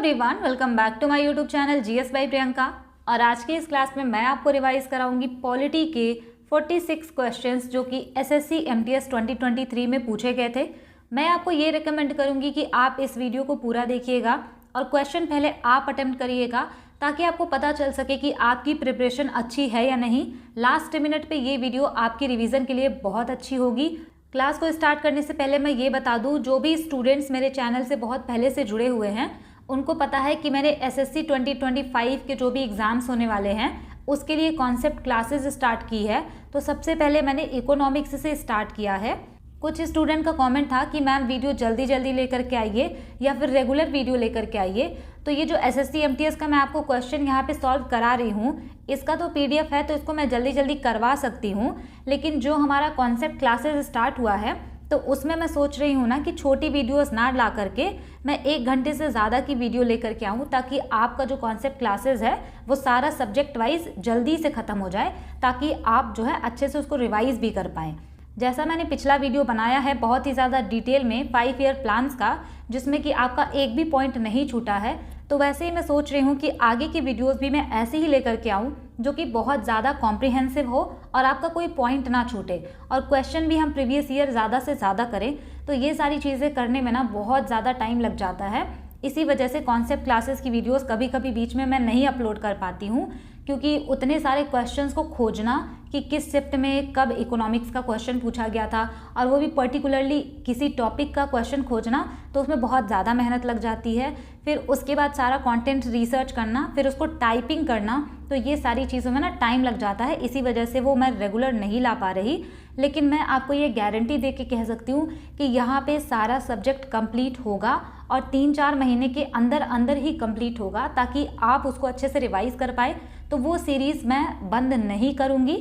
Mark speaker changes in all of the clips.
Speaker 1: Everyone, welcome back to my YouTube channel GS by Priyanka. और आज की इस क्लास में मैं आपको रिवाइज कराऊंगी पॉलिटी के 46 क्वेश्चंस जो कि एसएससी एमटीएस 2023 में पूछे गए थे। मैं आपको ये रिकमेंड करूंगी कि आप इस वीडियो को पूरा देखिएगा और क्वेश्चन पहले आप अटेम्प्ट करिएगा ताकि आपको पता चल सके कि आपकी प्रिपरेशन अच्छी है या नहीं। लास्ट मिनट पे ये वीडियो आपकी रिवीजन के लिए बहुत अच्छी होगी। क्लास को स्टार्ट करने से पहले मैं ये बता दूं, जो भी स्टूडेंट्स मेरे चैनल से बहुत पहले से जुड़े हुए हैं उनको पता है कि मैंने एसएससी 2025 के जो भी एग्ज़ाम्स होने वाले हैं उसके लिए कॉन्सेप्ट क्लासेस स्टार्ट की है। तो सबसे पहले मैंने इकोनॉमिक्स से स्टार्ट किया है। कुछ स्टूडेंट का कमेंट था कि मैम वीडियो जल्दी जल्दी लेकर के आइए या फिर रेगुलर वीडियो लेकर के आइए। तो ये जो एसएससी एमटीएस का मैं आपको क्वेश्चन यहाँ पे सॉल्व करा रही हूँ, इसका तो पीडीएफ है तो इसको मैं जल्दी जल्दी करवा सकती हूँ, लेकिन जो हमारा कॉन्सेप्ट क्लासेस स्टार्ट हुआ है तो उसमें मैं सोच रही हूँ ना कि छोटी वीडियोस ना ला करके मैं 1 घंटे से ज़्यादा की वीडियो लेकर के आऊँ ताकि आपका जो कॉन्सेप्ट क्लासेस है वो सारा सब्जेक्ट वाइज जल्दी से ख़त्म हो जाए, ताकि आप जो है अच्छे से उसको रिवाइज भी कर पाएँ। जैसा मैंने पिछला वीडियो बनाया है बहुत ही ज़्यादा डिटेल में 5 ईयर प्लान्स का, जिसमें कि आपका एक भी पॉइंट नहीं छूटा है, तो वैसे ही मैं सोच रही हूँ कि आगे की वीडियोस भी मैं ऐसे ही लेकर के आऊँ जो कि बहुत ज़्यादा कॉम्प्रिहेंसिव हो और आपका कोई पॉइंट ना छूटे, और क्वेश्चन भी हम प्रीवियस ईयर ज़्यादा से ज़्यादा करें। तो ये सारी चीज़ें करने में ना बहुत ज़्यादा टाइम लग जाता है। इसी वजह से कॉन्सेप्ट क्लासेस की वीडियोस कभी कभी बीच में मैं नहीं अपलोड कर पाती हूँ, क्योंकि उतने सारे क्वेश्चंस को खोजना कि किस शिफ्ट में कब इकोनॉमिक्स का क्वेश्चन पूछा गया था और वो भी पर्टिकुलरली किसी टॉपिक का क्वेश्चन खोजना, तो उसमें बहुत ज़्यादा मेहनत लग जाती है। फिर उसके बाद सारा कंटेंट रिसर्च करना, फिर उसको टाइपिंग करना, तो ये सारी चीज़ों में ना टाइम लग जाता है। इसी वजह से वो मैं रेगुलर नहीं ला पा रही। लेकिन मैं आपको ये गारंटी दे के कह सकती हूँ कि यहाँ पे सारा सब्जेक्ट कंप्लीट होगा और 3-4 महीने के अंदर अंदर ही कंप्लीट होगा, ताकि आप उसको अच्छे से रिवाइज कर पाए। तो वो सीरीज़ मैं बंद नहीं करूँगी।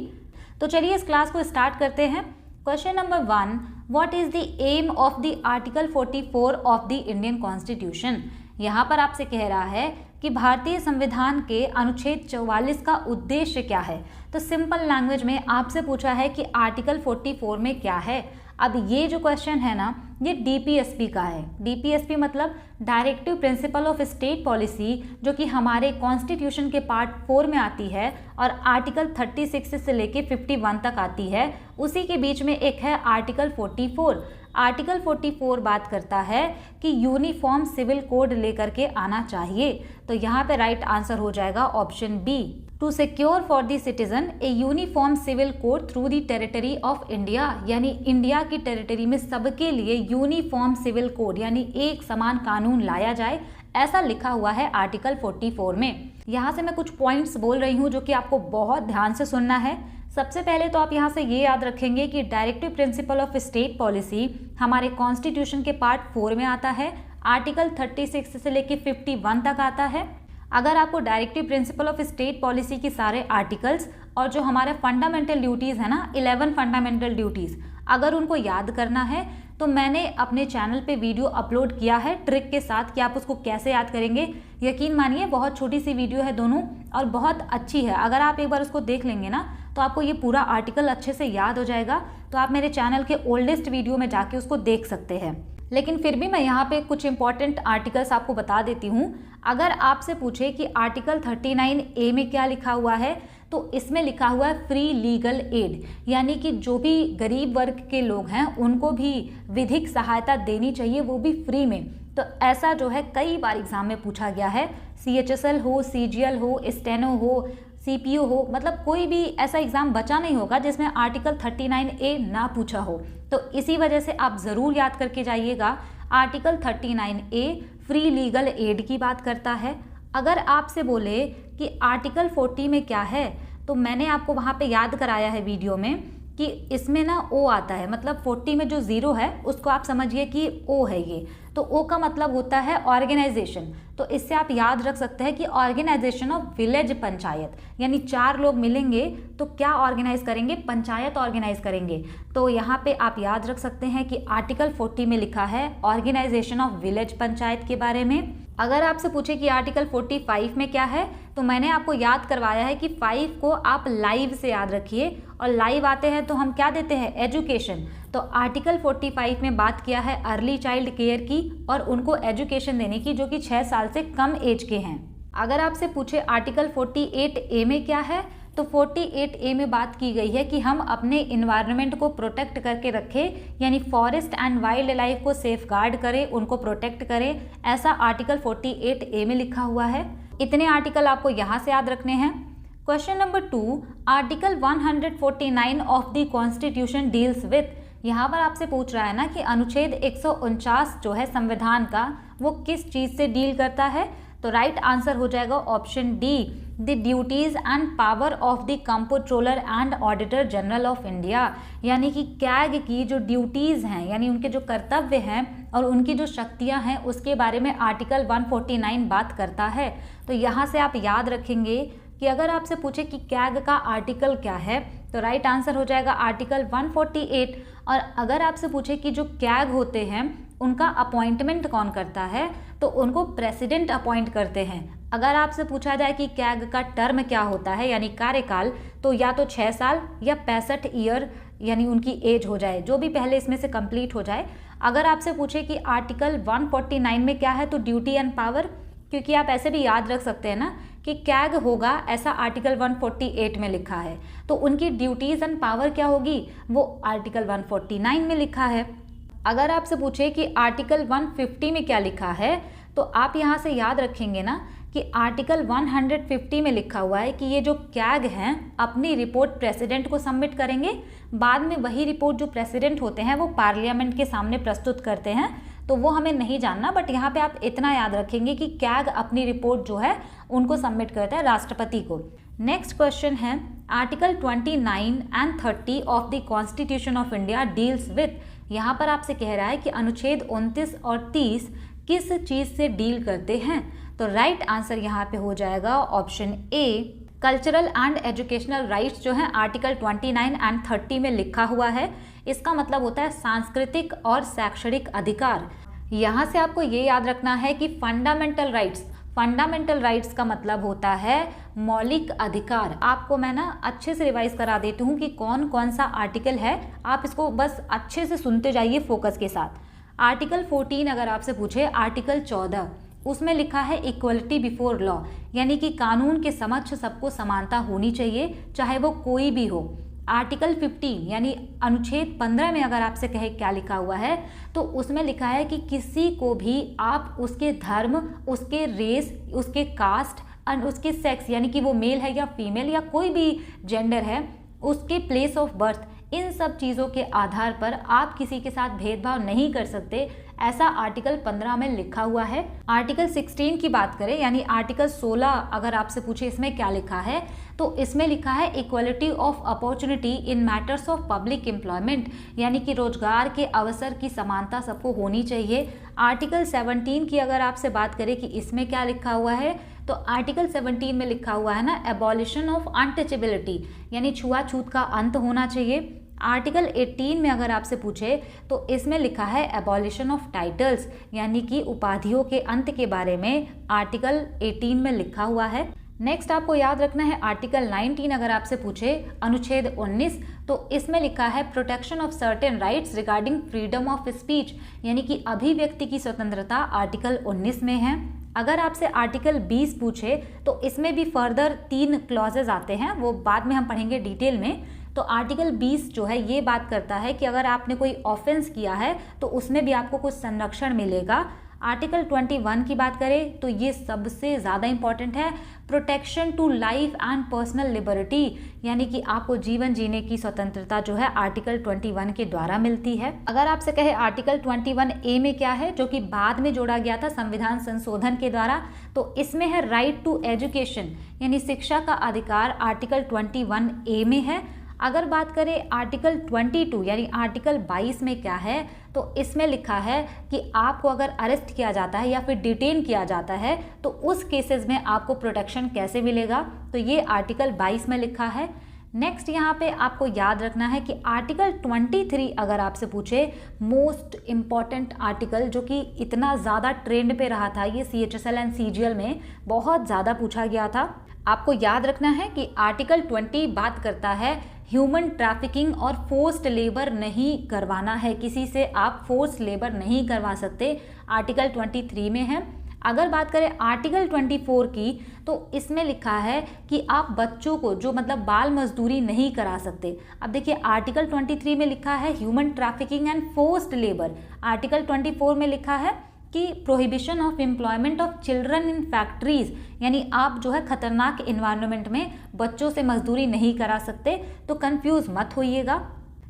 Speaker 1: तो चलिए इस क्लास को स्टार्ट करते हैं। Question number 1, what is the aim of the article 44 of the Indian constitution. यहाँ पर आपसे कह रहा है कि भारतीय संविधान के अनुच्छेद 44 का उद्देश्य क्या है। तो सिंपल लैंग्वेज में आपसे पूछा है कि आर्टिकल 44 में क्या है। अब ये जो क्वेश्चन है ना, ये डीपीएसपी का है। डीपीएसपी मतलब directive principle of state policy, जो कि हमारे कॉन्स्टिट्यूशन के पार्ट 4 में आती है और आर्टिकल 36 से लेके 51 तक आती है। उसी के बीच में एक है आर्टिकल 44। आर्टिकल 44 बात करता है कि यूनिफॉर्म सिविल कोड लेकर के आना चाहिए। तो यहाँ पे राइट आंसर हो जाएगा option B, to secure for the citizen a uniform civil code through the territory of India. यानी इंडिया की टेरिटरी में सबके लिए यूनिफॉर्म सिविल कोड यानी एक समान कानून लाया जाए, ऐसा लिखा हुआ है आर्टिकल 44 में। यहाँ से मैं कुछ पॉइंट्स बोल रही हूँ जो कि आपको बहुत ध्यान से सुनना है। सबसे पहले तो आप यहाँ से ये याद रखेंगे कि directive principle of state policy हमारे कॉन्स्टिट्यूशन के पार्ट 4 में आता है, आर्टिकल 36 से लेके 51 तक आता है। अगर आपको directive principle of state policy की सारे आर्टिकल्स और जो हमारे फंडामेंटल ड्यूटीज़ है ना, 11 फंडामेंटल ड्यूटीज़, अगर उनको याद करना है तो मैंने अपने चैनल पे वीडियो अपलोड किया है ट्रिक के साथ कि आप उसको कैसे याद करेंगे। यकीन मानिए बहुत छोटी सी वीडियो है दोनों और बहुत अच्छी है। अगर आप एक बार उसको देख लेंगे ना तो आपको ये पूरा आर्टिकल अच्छे से याद हो जाएगा। तो आप मेरे चैनल के ओल्डेस्ट वीडियो में जाके उसको देख सकते हैं। लेकिन फिर भी मैं यहाँ पे कुछ इंपॉर्टेंट आर्टिकल्स आपको बता देती हूँ। अगर आपसे पूछे कि आर्टिकल 39A में क्या लिखा हुआ है, तो इसमें लिखा हुआ है फ्री लीगल एड, यानी कि जो भी गरीब वर्ग के लोग हैं उनको भी विधिक सहायता देनी चाहिए, वो भी फ्री में। तो ऐसा जो है कई बार एग्जाम में पूछा गया है। CHSL हो, CGL हो, स्टेनो हो, CPO हो, मतलब कोई भी ऐसा एग्जाम बचा नहीं होगा जिसमें आर्टिकल 39A ना पूछा हो। तो इसी वजह से आप ज़रूर याद करके जाइएगा। Article 39A free legal aid की बात करता है। अगर आपसे बोले कि आर्टिकल 40 में क्या है, तो मैंने आपको वहाँ पे याद कराया है वीडियो में कि इसमें ना ओ आता है, मतलब 40 में जो 0 है उसको आप समझिए कि ओ है ये। तो ओ का मतलब होता है ऑर्गेनाइजेशन। तो इससे आप याद रख सकते हैं कि ऑर्गेनाइजेशन ऑफ विलेज पंचायत, यानी 4 लोग मिलेंगे तो क्या ऑर्गेनाइज करेंगे, पंचायत ऑर्गेनाइज करेंगे। तो यहाँ पे आप याद रख सकते हैं कि आर्टिकल 40 में लिखा है ऑर्गेनाइजेशन ऑफ विलेज पंचायत के बारे में। अगर आपसे पूछे कि आर्टिकल 45 में क्या है, तो मैंने आपको याद करवाया है कि 5 को आप लाइव से याद रखिए, और लाइव आते हैं तो हम क्या देते हैं, एजुकेशन। तो आर्टिकल 45 में बात किया है अर्ली चाइल्ड केयर की और उनको एजुकेशन देने की जो कि 6 साल से कम एज के हैं। अगर आपसे पूछे आर्टिकल 48A में क्या है, तो 48A में बात की गई है कि हम अपने इन्वायरमेंट को प्रोटेक्ट करके रखें, यानी फॉरेस्ट एंड वाइल्ड लाइफ को सेफ गार्ड करें, उनको प्रोटेक्ट करें, ऐसा आर्टिकल 48A में लिखा हुआ है। इतने आर्टिकल आपको यहाँ से याद रखने हैं। Question number 2, article 149 of the constitution deals with, यहाँ पर आपसे पूछ रहा है ना कि अनुच्छेद 149 जो है संविधान का वो किस चीज़ से डील करता है। तो राइट आंसर हो जाएगा option D, the duties and power of the controller and auditor general of India, यानी कि कैग की जो ड्यूटीज़ हैं यानी उनके जो कर्तव्य हैं और उनकी जो शक्तियां हैं उसके बारे में आर्टिकल 149 बात करता है। तो यहाँ से आप याद रखेंगे कि अगर आपसे पूछे कि कैग का आर्टिकल क्या है तो राइट आंसर हो जाएगा आर्टिकल 148। और अगर आपसे पूछे कि जो कैग होते हैं उनका अपॉइंटमेंट कौन करता है तो उनको प्रेसिडेंट अपॉइंट करते हैं। अगर आपसे पूछा जाए कि कैग का टर्म क्या होता है यानी कार्यकाल, तो या तो 6 साल या 65 ईयर यानी उनकी एज हो जाए, जो भी पहले इसमें से कंप्लीट हो जाए। अगर आपसे पूछे कि आर्टिकल 149 में क्या है तो ड्यूटी एंड पावर, क्योंकि आप ऐसे भी याद रख सकते हैं ना कि कैग होगा ऐसा आर्टिकल 148 में लिखा है, तो उनकी ड्यूटीज़ एंड पावर क्या होगी वो आर्टिकल 149 में लिखा है। अगर आपसे पूछे कि आर्टिकल 150 में क्या लिखा है तो आप यहाँ से याद रखेंगे ना कि आर्टिकल 150 में लिखा हुआ है कि ये जो कैग हैं अपनी रिपोर्ट प्रेसिडेंट को सबमिट करेंगे, बाद में वही रिपोर्ट जो प्रेसिडेंट होते हैं वो पार्लियामेंट के सामने प्रस्तुत करते हैं। तो वो हमें नहीं जानना, बट यहाँ पे आप इतना याद रखेंगे कि कैग अपनी रिपोर्ट जो है उनको सबमिट करता है राष्ट्रपति को। नेक्स्ट क्वेश्चन है article 29 and 30 of the constitution of India deals with, यहाँ पर आपसे कह रहा है कि अनुच्छेद 29 और 30 किस चीज़ से डील करते हैं। तो राइट आंसर यहाँ पे हो जाएगा option A, cultural and educational rights जो है आर्टिकल 29 एंड 30 में लिखा हुआ है। इसका मतलब होता है सांस्कृतिक और शैक्षणिक अधिकार। यहाँ से आपको ये याद रखना है कि फंडामेंटल राइट्स का मतलब होता है मौलिक अधिकार। आपको मैं ना अच्छे से रिवाइज करा देती हूँ कि कौन कौन सा आर्टिकल है, आप इसको बस अच्छे से सुनते जाइए फोकस के साथ। आर्टिकल 14 अगर आपसे पूछे, आर्टिकल 14 उसमें लिखा है इक्वलिटी बिफोर लॉ, यानी कि कानून के समक्ष सबको समानता होनी चाहिए चाहे वो कोई भी हो। आर्टिकल 15 यानी अनुच्छेद 15 में अगर आपसे कहे क्या लिखा हुआ है तो उसमें लिखा है कि किसी को भी आप उसके धर्म, उसके रेस, उसके कास्ट और उसके सेक्स यानी कि वो मेल है या फीमेल या कोई भी जेंडर है, उसके प्लेस ऑफ बर्थ, इन सब चीज़ों के आधार पर आप किसी के साथ भेदभाव नहीं कर सकते, ऐसा आर्टिकल 15 में लिखा हुआ है। आर्टिकल 16 की बात करें यानी आर्टिकल 16 अगर आपसे पूछे इसमें क्या लिखा है तो इसमें लिखा है equality of opportunity in matters of public employment, यानी कि रोजगार के अवसर की समानता सबको होनी चाहिए। आर्टिकल 17 की अगर आपसे बात करें कि इसमें क्या लिखा हुआ है तो आर्टिकल 17 में लिखा हुआ है ना एबॉलिशन ऑफ अनटचेबिलिटी, यानी छुआछूत का अंत होना चाहिए। आर्टिकल 18 में अगर आपसे पूछे तो इसमें लिखा है एबॉलिशन ऑफ टाइटल्स, यानी कि उपाधियों के अंत के बारे में आर्टिकल 18 में लिखा हुआ है। नेक्स्ट आपको याद रखना है आर्टिकल 19 अगर आपसे पूछे अनुच्छेद 19 तो इसमें लिखा है protection of certain rights regarding freedom of speech, यानी कि अभिव्यक्ति की स्वतंत्रता आर्टिकल 19 में है। अगर आपसे आर्टिकल 20 पूछे तो इसमें भी फर्दर 3 क्लॉजेज आते हैं, वो बाद में हम पढ़ेंगे डिटेल में। तो आर्टिकल 20 जो है ये बात करता है कि अगर आपने कोई ऑफेंस किया है तो उसमें भी आपको कुछ संरक्षण मिलेगा। आर्टिकल 21 की बात करें तो ये सबसे ज़्यादा इंपॉर्टेंट है, protection to life and personal liberty, यानी कि आपको जीवन जीने की स्वतंत्रता जो है आर्टिकल 21 के द्वारा मिलती है। अगर आपसे कहे आर्टिकल 21A में क्या है जो कि बाद में जोड़ा गया था संविधान संशोधन के द्वारा, तो इसमें है राइट टू एजुकेशन, यानी शिक्षा का अधिकार आर्टिकल 21A में है। अगर बात करें आर्टिकल 22 यानी आर्टिकल 22 में क्या है तो इसमें लिखा है कि आपको अगर अरेस्ट किया जाता है या फिर डिटेन किया जाता है तो उस केसेस में आपको प्रोटेक्शन कैसे मिलेगा, तो ये आर्टिकल 22 में लिखा है। नेक्स्ट यहाँ पे आपको याद रखना है कि आर्टिकल 23 अगर आपसे पूछे मोस्ट इम्पॉर्टेंट आर्टिकल जो कि इतना ज़्यादा ट्रेंड पे रहा था, ये CHSL एंड CGL में बहुत ज़्यादा पूछा गया था। आपको याद रखना है कि आर्टिकल 20 बात करता है ह्यूमन ट्रैफिकिंग और फोर्स्ड लेबर नहीं करवाना है, किसी से आप फोर्स्ड लेबर नहीं करवा सकते, आर्टिकल 23 में है। अगर बात करें आर्टिकल 24 की, तो इसमें लिखा है कि आप बच्चों को जो मतलब बाल मजदूरी नहीं करा सकते। अब देखिए आर्टिकल 23 में लिखा है human trafficking and forced labour, article 24 में लिखा है कि prohibition of employment of children in factories, यानी आप जो है खतरनाक इन्वायरमेंट में बच्चों से मजदूरी नहीं करा सकते, तो कंफ्यूज मत होइएगा।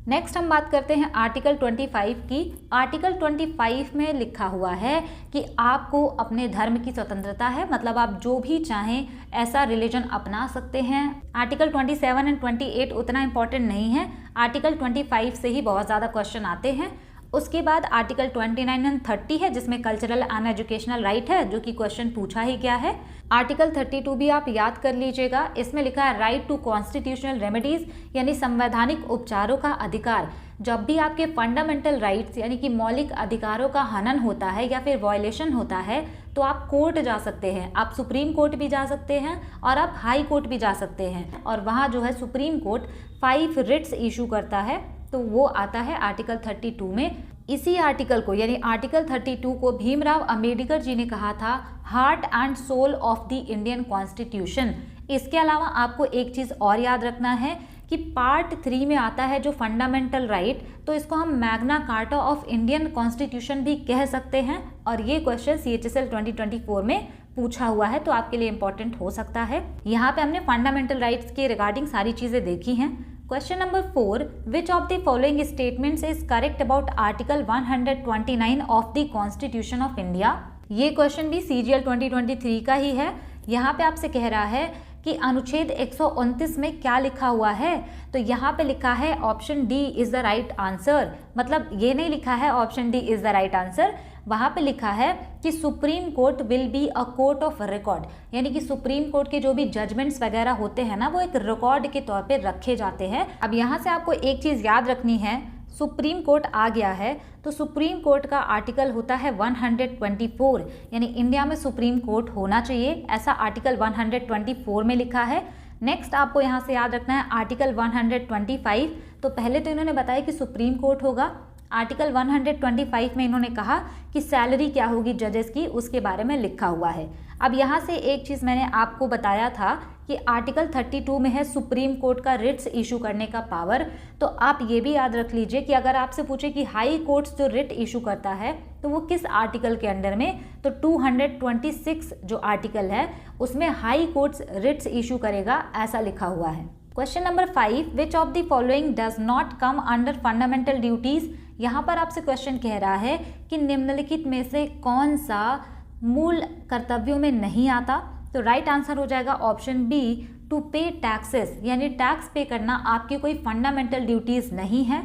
Speaker 1: नेक्स्ट हम बात करते हैं आर्टिकल 25 की। आर्टिकल 25 में लिखा हुआ है कि आपको अपने धर्म की स्वतंत्रता है, मतलब आप जो भी चाहें ऐसा रिलीजन अपना सकते हैं। आर्टिकल 27 एंड 28 उतना इंपॉर्टेंट नहीं है, आर्टिकल 25 से ही बहुत ज़्यादा क्वेश्चन आते हैं। उसके बाद आर्टिकल 29 एंड 30 है जिसमें कल्चरल एंड एजुकेशनल राइट है, जो कि क्वेश्चन पूछा ही गया है। आर्टिकल 32 भी आप याद कर लीजिएगा, इसमें लिखा है राइट टू कॉन्स्टिट्यूशनल रेमेडीज, यानी संवैधानिक उपचारों का अधिकार। जब भी आपके फंडामेंटल राइट्स यानी कि मौलिक अधिकारों का हनन होता है या फिर वॉयलेशन होता है, तो आप कोर्ट जा सकते हैं, आप सुप्रीम कोर्ट भी जा सकते हैं और आप हाई कोर्ट भी जा सकते हैं, और वहाँ जो है सुप्रीम कोर्ट 5 रिट्स इशू करता है, तो वो आता है आर्टिकल 32 में। इसी आर्टिकल को यानी आर्टिकल 32 को भीमराव अंबेडकर जी ने कहा था heart and soul of the Indian constitution. इसके अलावा आपको एक चीज़ और याद रखना है कि पार्ट 3 में आता है जो फंडामेंटल राइट, तो इसको हम Magna carta of Indian constitution भी कह सकते हैं, और ये क्वेश्चन CHSL 2024 में पूछा हुआ है, तो आपके लिए इंपॉर्टेंट हो सकता है। यहाँ पे हमने फंडामेंटल राइट्स के रिगार्डिंग सारी चीज़ें देखी हैं। Question number 4, which of the following statements is correct about article 129 of the constitution of India. ये क्वेश्चन भी CGL 2023 का ही है। यहाँ पे आपसे कह रहा है कि अनुच्छेद 129 में क्या लिखा हुआ है, तो यहाँ पे लिखा है option D is the right answer. मतलब ये नहीं लिखा है option D is the right answer, वहाँ पे लिखा है कि supreme court will be a court of record, यानी कि सुप्रीम कोर्ट के जो भी जजमेंट्स वगैरह होते हैं ना, वो एक रिकॉर्ड के तौर पे रखे जाते हैं। अब यहाँ से आपको एक चीज़ याद रखनी है, सुप्रीम कोर्ट आ गया है तो सुप्रीम कोर्ट का आर्टिकल होता है 124, यानी इंडिया में सुप्रीम कोर्ट होना चाहिए, ऐसा आर्टिकल 124 में लिखा है। नेक्स्ट आपको यहाँ से याद रखना है आर्टिकल 125। तो पहले तो इन्होंने बताया कि सुप्रीम कोर्ट होगा, आर्टिकल 125 में इन्होंने कहा कि सैलरी क्या होगी जजेस की, उसके बारे में लिखा हुआ है। अब यहाँ से एक चीज़ मैंने आपको बताया था कि आर्टिकल 32 में है सुप्रीम कोर्ट का रिट्स इशू करने का पावर, तो आप ये भी याद रख लीजिए कि अगर आपसे पूछे कि हाई कोर्ट्स जो रिट इशू करता है तो वो किस आर्टिकल के अंडर में, तो 226 जो आर्टिकल है उसमें हाई कोर्ट्स रिट्स इशू करेगा, ऐसा लिखा हुआ है। Question number 5, which of the following does not come under fundamental duties. यहाँ पर आपसे क्वेश्चन कह रहा है कि निम्नलिखित में से कौन सा मूल कर्तव्यों में नहीं आता, तो राइट आंसर हो जाएगा ऑप्शन बी टू पे टैक्सेस, यानी टैक्स पे करना आपकी कोई फंडामेंटल ड्यूटीज़ नहीं है।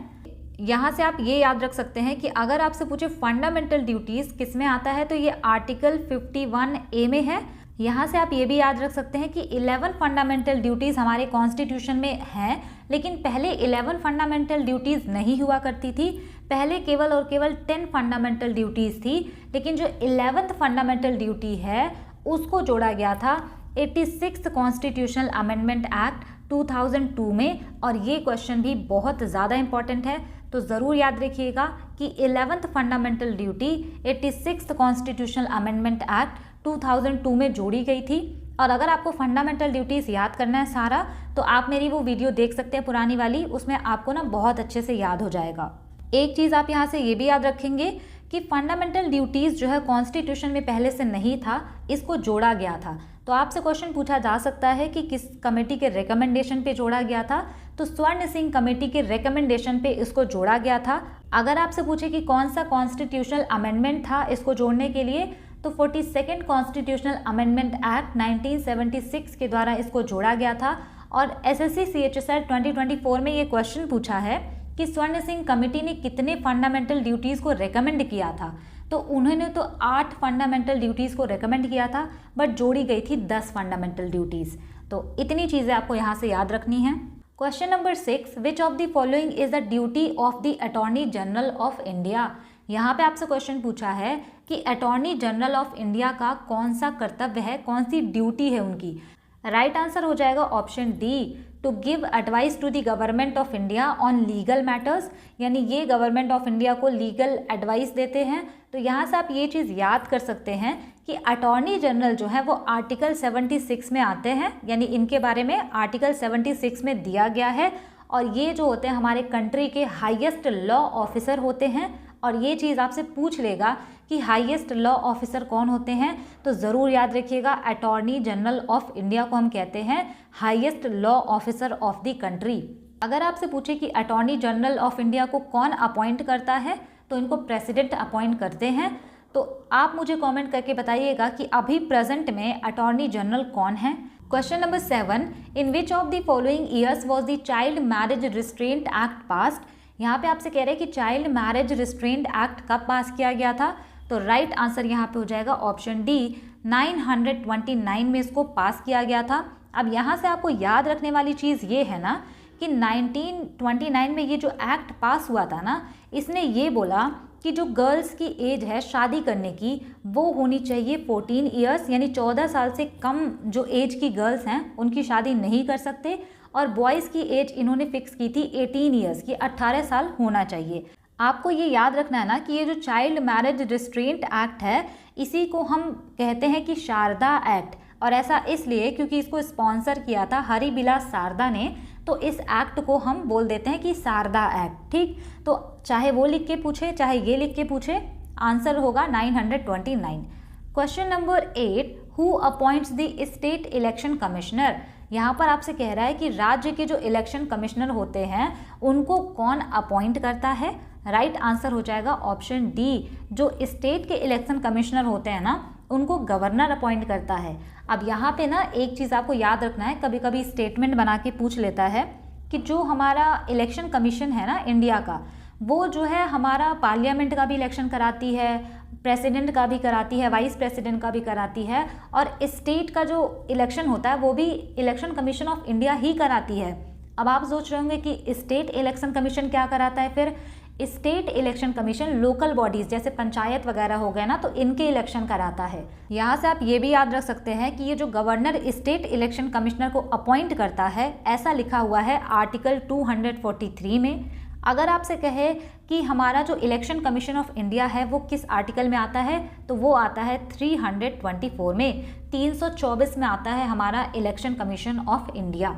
Speaker 1: यहाँ से आप ये याद रख सकते हैं कि अगर आपसे पूछे फंडामेंटल ड्यूटीज़ किस में आता है, तो ये आर्टिकल 51A में है। यहाँ से आप ये भी याद रख सकते हैं कि 11 फंडामेंटल ड्यूटीज़ हमारे कॉन्स्टिट्यूशन में हैं, लेकिन पहले 11 फंडामेंटल ड्यूटीज़ नहीं हुआ करती थी, पहले केवल और केवल 10 फंडामेंटल ड्यूटीज़ थी, लेकिन जो 11th फंडामेंटल ड्यूटी है उसको जोड़ा गया था 86th कॉन्स्टिट्यूशनल अमेंडमेंट एक्ट 2002 में, और ये क्वेश्चन भी बहुत ज़्यादा इंपॉर्टेंट है, तो ज़रूर याद रखिएगा कि 11th fundamental duty 86th constitutional amendment act 2002 में जोड़ी गई थी। और अगर आपको फंडामेंटल ड्यूटीज़ याद करना है सारा, तो आप मेरी वो वीडियो देख सकते हैं पुरानी वाली, उसमें आपको ना बहुत अच्छे से याद हो जाएगा। एक चीज़ आप यहाँ से ये भी याद रखेंगे कि फंडामेंटल ड्यूटीज़ जो है कॉन्स्टिट्यूशन में पहले से नहीं था, इसको जोड़ा गया था। तो आपसे क्वेश्चन पूछा जा सकता है कि किस कमेटी के रिकमेंडेशन पे जोड़ा गया था, तो स्वर्ण सिंह कमेटी के रिकमेंडेशन पे इसको जोड़ा गया था। अगर आपसे पूछे कि कौन सा कॉन्स्टिट्यूशनल अमेंडमेंट था इसको जोड़ने के लिए, तो 42nd कॉन्स्टिट्यूशनल अमेंडमेंट एक्ट 1976 के द्वारा इसको जोड़ा गया था। और SSC CHSL 2024 में ये क्वेश्चन पूछा है कि स्वर्ण सिंह कमेटी ने कितने फंडामेंटल ड्यूटीज़ को रेकमेंड किया था, तो उन्होंने तो 8 फंडामेंटल ड्यूटीज़ को रेकमेंड किया था, बट जोड़ी गई थी 10 फंडामेंटल ड्यूटीज़। तो इतनी चीज़ें आपको यहाँ से याद रखनी है। Question number 6, which of the following is the duty of the attorney general of India. यहाँ पे आपसे क्वेश्चन पूछा है कि अटॉर्नी जनरल ऑफ इंडिया का कौन सा कर्तव्य है, कौन सी ड्यूटी है उनकी। राइट आंसर हो जाएगा option D to give advice to the government of India on legal matters, यानी ये गवर्नमेंट ऑफ इंडिया को लीगल एडवाइस देते हैं। तो यहाँ से आप ये चीज़ याद कर सकते हैं कि अटॉर्नी जनरल जो है वो आर्टिकल 76 में आते हैं, यानी इनके बारे में आर्टिकल 76 में दिया गया है। और ये जो होते हैं हमारे कंट्री के हाईएस्ट लॉ ऑफिसर होते हैं। और ये चीज़ आपसे पूछ लेगा कि हाईएस्ट लॉ ऑफिसर कौन होते हैं, तो ज़रूर याद रखिएगा अटॉर्नी जनरल ऑफ इंडिया को हम कहते हैं highest law officer of the country. अगर आपसे पूछे कि अटॉर्नी जनरल ऑफ इंडिया को कौन अपॉइंट करता है, तो इनको प्रेसिडेंट अपॉइंट करते हैं। तो आप मुझे कमेंट करके बताइएगा कि अभी प्रेजेंट में अटॉर्नी जनरल कौन है। Question number 7, in which of the following years was the child marriage restraint act passed. यहाँ पे आपसे कह रहे हैं कि चाइल्ड मैरिज रिस्ट्रेंट एक्ट कब पास किया गया था, तो राइट आंसर यहाँ पे हो जाएगा ऑप्शन डी, 929 में इसको पास किया गया था। अब यहाँ से आपको याद रखने वाली चीज़ ये है ना कि 1929 में ये जो एक्ट पास हुआ था ना, इसने ये बोला कि जो गर्ल्स की एज है शादी करने की वो होनी चाहिए 14 ईयर्स, यानी 14 साल से कम जो एज की गर्ल्स हैं उनकी शादी नहीं कर सकते। और बॉयज़ की एज इन्होंने फिक्स की थी 18 ईयर्स की, 18 साल होना चाहिए। आपको ये याद रखना है ना कि ये जो चाइल्ड मैरिज रिस्ट्रेंट एक्ट है इसी को हम कहते हैं कि शारदा एक्ट, और ऐसा इसलिए क्योंकि इसको स्पॉन्सर किया था हरिबिलास शारदा ने, तो इस एक्ट को हम बोल देते हैं कि शारदा एक्ट। ठीक, तो चाहे वो लिख के पूछे चाहे ये लिख के पूछे, आंसर होगा 929। Question number 8, who appoints the state election commissioner. यहाँ पर आपसे कह रहा है कि राज्य के जो इलेक्शन कमिश्नर होते हैं उनको कौन अपॉइंट करता है। राइट आंसर हो जाएगा ऑप्शन डी, जो स्टेट के इलेक्शन कमिश्नर होते हैं ना उनको गवर्नर अपॉइंट करता है। अब यहाँ पे ना एक चीज़ आपको याद रखना है, कभी कभी स्टेटमेंट बना के पूछ लेता है कि जो हमारा इलेक्शन कमीशन है ना इंडिया का, वो जो है हमारा पार्लियामेंट का भी इलेक्शन कराती है, प्रेसिडेंट का भी कराती है, वाइस प्रेसिडेंट का भी कराती है, और स्टेट का जो इलेक्शन होता है वो भी इलेक्शन कमीशन ऑफ इंडिया ही कराती है। अब आप सोच रहे होंगे कि स्टेट इलेक्शन कमीशन क्या कराता है। फिर state election commission local bodies जैसे पंचायत वगैरह हो गए ना, तो इनके इलेक्शन कराता है। यहाँ से आप ये भी याद रख सकते हैं कि ये जो गवर्नर स्टेट इलेक्शन कमिश्नर को अपॉइंट करता है, ऐसा लिखा हुआ है आर्टिकल 243 में। अगर आपसे कहे कि हमारा जो इलेक्शन कमीशन ऑफ इंडिया है वो किस आर्टिकल में आता है, तो वो आता है 324 में, 324 में आता है हमारा election commission of India.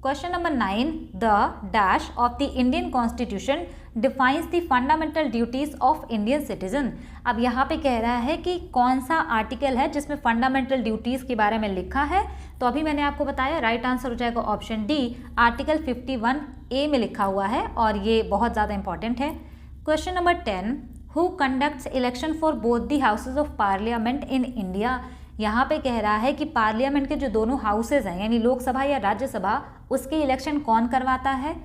Speaker 1: Question number 9, the dash of the Indian constitution defines the fundamental duties of Indian citizen. अब यहाँ पे कह रहा है कि कौन सा आर्टिकल है जिसमें फंडामेंटल ड्यूटीज़ के बारे में लिखा है, तो अभी मैंने आपको बताया राइट आंसर हो जाएगा ऑप्शन डी, आर्टिकल 51A में लिखा हुआ है, और ये बहुत ज़्यादा इंपॉर्टेंट है। Question number 10, who conducts election for both the houses of parliament in India. यहाँ पे कह रहा है कि पार्लियामेंट के जो दोनों हाउसेज हैं यानी लोकसभा या राज्यसभा, उसके इलेक्शन कौन करवाता है।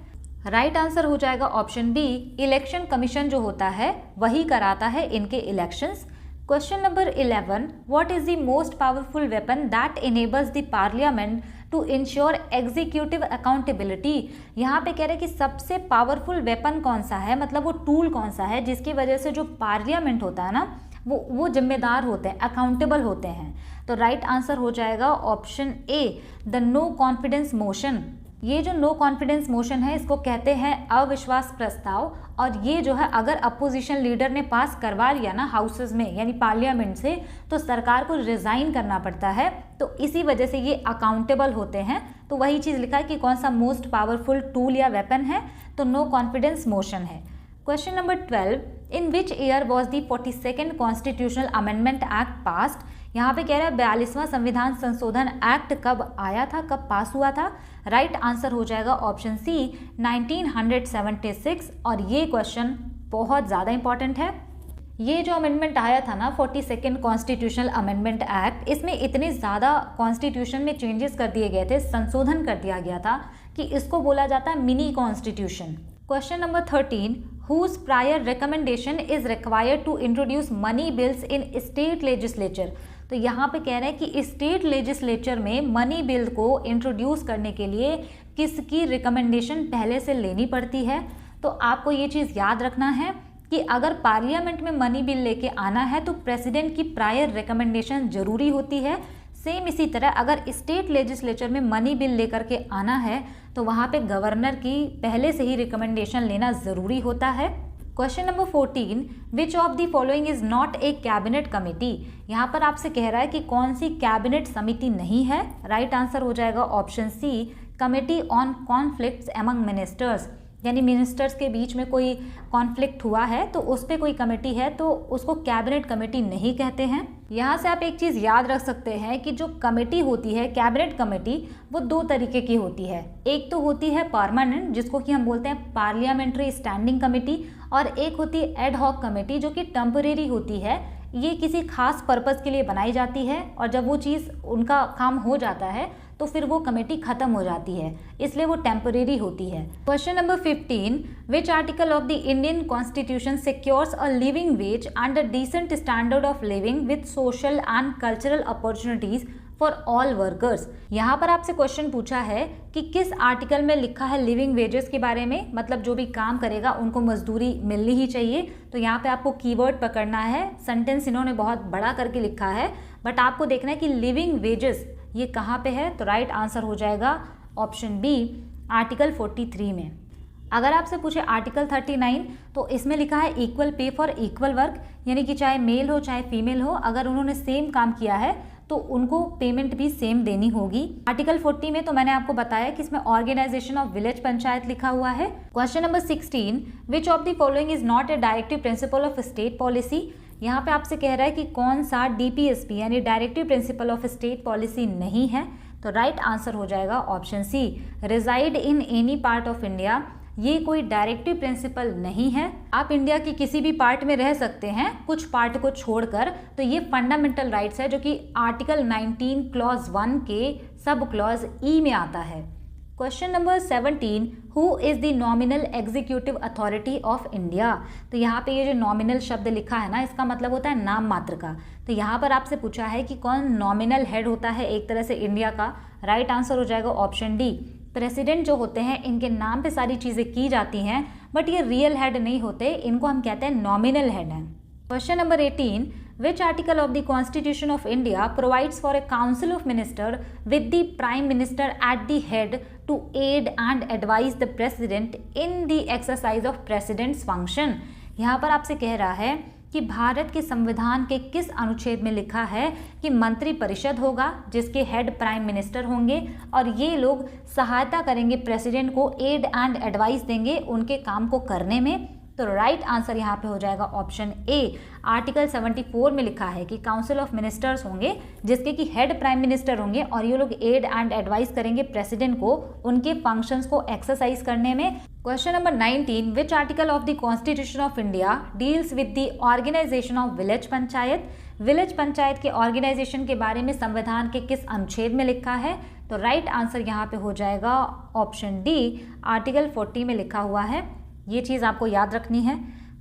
Speaker 1: राइट आंसर हो जाएगा ऑप्शन बी, इलेक्शन कमीशन जो होता है वही कराता है इनके elections. Question number 11, what is the most powerful weapon that enables the parliament to ensure executive accountability. यहाँ पे कह रहे हैं कि सबसे पावरफुल वेपन कौन सा है, मतलब वो टूल कौन सा है जिसकी वजह से जो पार्लियामेंट होता है ना वो जिम्मेदार होते हैं, अकाउंटेबल होते हैं। तो राइट आंसर हो जाएगा option A, the no confidence motion. ये जो नो कॉन्फिडेंस मोशन है इसको कहते हैं अविश्वास प्रस्ताव, और ये जो है अगर अपोजिशन लीडर ने पास करवा लिया ना हाउसेज में यानी पार्लियामेंट से, तो सरकार को रिजाइन करना पड़ता है, तो इसी वजह से ये अकाउंटेबल होते हैं। तो वही चीज़ लिखा है कि कौन सा मोस्ट पावरफुल टूल या वेपन है, तो नो कॉन्फिडेंस मोशन है। Question number 12, in which year was the 42nd constitutional amendment act passed. यहाँ पे कह रहा है 42वां संविधान संशोधन एक्ट कब आया था, कब पास हुआ था। राइट आंसर हो जाएगा ऑप्शन सी, 1976, और ये क्वेश्चन बहुत ज़्यादा इंपॉर्टेंट है। ये जो अमेंडमेंट आया था ना 42nd कॉन्स्टिट्यूशनल अमेंडमेंट एक्ट, इसमें इतने ज़्यादा कॉन्स्टिट्यूशन में चेंजेस कर दिए गए थे, संशोधन कर दिया गया था कि इसको बोला जाता है mini constitution. Question number 13, whose prior recommendation is required to introduce money bills in state legislature। तो यहाँ पे कह रहे हैं कि स्टेट लेजिस्लेचर में मनी बिल को इंट्रोड्यूस करने के लिए किसकी रिकमेंडेशन पहले से लेनी पड़ती है। तो आपको ये चीज़ याद रखना है कि अगर पार्लियामेंट में मनी बिल लेके आना है तो प्रेसिडेंट की प्रायर रिकमेंडेशन जरूरी होती है। सेम इसी तरह अगर स्टेट लेजिस्लेचर में मनी बिल लेकर के आना है तो वहाँ पे गवर्नर की पहले से ही रिकमेंडेशन लेना ज़रूरी होता है। Question number 14, which of the following is not a cabinet committee. यहाँ पर आपसे कह रहा है कि कौन सी कैबिनेट समिति नहीं है। राइट आंसर हो जाएगा option C, committee on conflicts among ministers, यानी मिनिस्टर्स के बीच में कोई कॉन्फ्लिक्ट हुआ है तो उस पर कोई कमेटी है तो उसको कैबिनेट कमेटी नहीं कहते हैं। यहाँ से आप एक चीज़ याद रख सकते हैं कि जो कमेटी होती है कैबिनेट कमेटी वो दो तरीके की होती है। एक तो होती है परमानेंट जिसको कि हम बोलते हैं पार्लियामेंट्री स्टैंडिंग कमेटी, और एक होती है एड हॉक कमेटी जो कि टेम्परेरी होती है। ये किसी खास पर्पज़ के लिए बनाई जाती है और जब वो चीज़ उनका काम हो जाता है तो फिर वो कमेटी खत्म हो जाती है, इसलिए वो टेम्परेरी होती है। Question number 15, which article of the Indian constitution secures a living wage and a decent standard of living with social and cultural opportunities for all workers. यहाँ पर आपसे क्वेश्चन पूछा है कि किस आर्टिकल में लिखा है लिविंग वेजेस के बारे में, मतलब जो भी काम करेगा उनको मजदूरी मिलनी ही चाहिए। तो यहाँ पे आपको कीवर्ड पकड़ना है। सेंटेंस इन्होंने बहुत बड़ा करके लिखा है बट आपको देखना है कि लिविंग वेजेस ये कहाँ पे है। तो राइट आंसर हो जाएगा ऑप्शन बी, आर्टिकल 43 में। अगर आपसे पूछे आर्टिकल 39 तो इसमें लिखा है equal pay for equal work, यानी कि चाहे मेल हो चाहे फीमेल हो, अगर उन्होंने सेम काम किया है तो उनको पेमेंट भी सेम देनी होगी। आर्टिकल 40 में तो मैंने आपको बताया कि इसमें ऑर्गेनाइजेशन ऑफ विलेज पंचायत लिखा हुआ है। Question number 16, which of the following is not a directive principle of state policy. यहाँ पे आपसे कह रहा है कि कौन सा डीपीएसपी यानी directive principle of state policy नहीं है। तो राइट आंसर हो जाएगा option C, reside in any part of India. ये कोई डायरेक्टिव प्रिंसिपल नहीं है। आप इंडिया की किसी भी पार्ट में रह सकते हैं कुछ पार्ट को छोड़कर। तो ये फंडामेंटल राइट्स है जो कि आर्टिकल 19 क्लॉज 1 के सब क्लॉज ई में आता है। Question number 17, who is the nominal executive authority of India. तो यहाँ पे ये जो नॉमिनल शब्द लिखा है ना, इसका मतलब होता है नाम मात्र का। तो यहाँ पर आपसे पूछा है कि कौन नॉमिनल हेड होता है एक तरह से इंडिया का। राइट आंसर हो जाएगा ऑप्शन डी, प्रेसिडेंट जो होते हैं इनके नाम पे सारी चीज़ें की जाती हैं बट ये रियल हेड नहीं होते, इनको हम कहते हैं नॉमिनल हेड हैं। Question number 18, which article of the Constitution of India provides for a council of minister with the prime minister at the head to aid and advise the president in the exercise of president's function। यहाँ पर आपसे कह रहा है कि भारत के संविधान के किस अनुच्छेद में लिखा है कि मंत्री परिषद होगा जिसके हेड प्राइम मिनिस्टर होंगे और ये लोग सहायता करेंगे प्रेसिडेंट को, एड एंड एडवाइस देंगे उनके काम को करने में। तो राइट आंसर यहाँ पे हो जाएगा ऑप्शन ए, आर्टिकल 74 में लिखा है कि काउंसिल ऑफ मिनिस्टर्स होंगे जिसके कि हेड प्राइम मिनिस्टर होंगे और ये लोग एड एंड एडवाइस करेंगे प्रेसिडेंट को उनके फंक्शंस को एक्सरसाइज करने में। Question number 19, which article of the constitution of India deals with the organisation of village panchayat. Village panchayat के ऑर्गेनाइजेशन के बारे में संविधान के किस अनुच्छेद में लिखा है। तो राइट आंसर यहाँ पे हो जाएगा ऑप्शन डी, आर्टिकल 40 में लिखा हुआ है। ये चीज़ आपको याद रखनी है।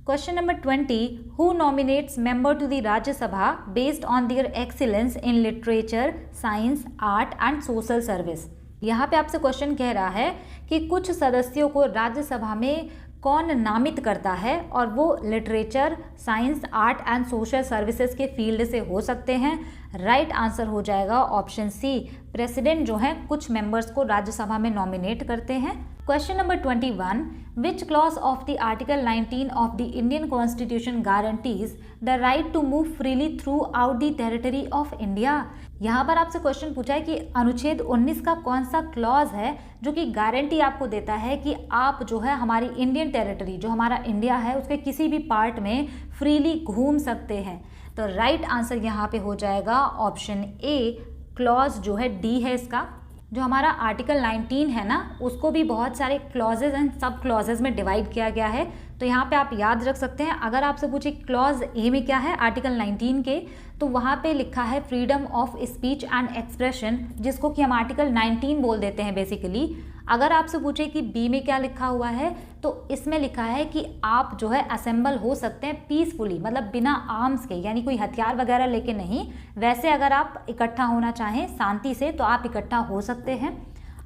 Speaker 1: Question number 20, who nominates member to the Rajya Sabha based on their excellence in literature, science, art and social service. यहाँ पे आपसे क्वेश्चन कह रहा है कि कुछ सदस्यों को राज्यसभा में कौन नामित करता है और वो literature, science, art and social services के फील्ड से हो सकते हैं। राइट आंसर हो जाएगा ऑप्शन सी, प्रेसिडेंट जो है कुछ मेंबर्स को राज्यसभा में नॉमिनेट करते हैं। Question number 21, which clause of the article 19 of the Indian constitution guarantees the right to move freely throughout the territory of India. यहाँ पर आपसे क्वेश्चन पूछा है कि अनुच्छेद 19 का कौन सा क्लॉज है जो कि गारंटी आपको देता है कि आप जो है हमारी इंडियन टेरिटरी जो हमारा इंडिया है उसके किसी भी पार्ट में फ्रीली घूम सकते हैं। तो राइट आंसर यहाँ पे हो जाएगा ऑप्शन ए, क्लॉज जो है डी है इसका। जो हमारा आर्टिकल 19 है ना उसको भी बहुत सारे क्लॉजेज एंड सब क्लॉजेज में डिवाइड किया गया है। तो यहाँ पे आप याद रख सकते हैं। अगर आपसे पूछे क्लॉज ए में क्या है आर्टिकल 19 के, तो वहाँ पे लिखा है freedom of speech and expression, जिसको कि हम आर्टिकल 19 बोल देते हैं बेसिकली। अगर आपसे पूछे कि बी में क्या लिखा हुआ है, तो इसमें लिखा है कि आप जो है असेंबल हो सकते हैं पीसफुली, मतलब बिना आर्म्स के, यानी कोई हथियार वगैरह लेके नहीं। वैसे अगर आप इकट्ठा होना चाहें शांति से तो आप इकट्ठा हो सकते हैं।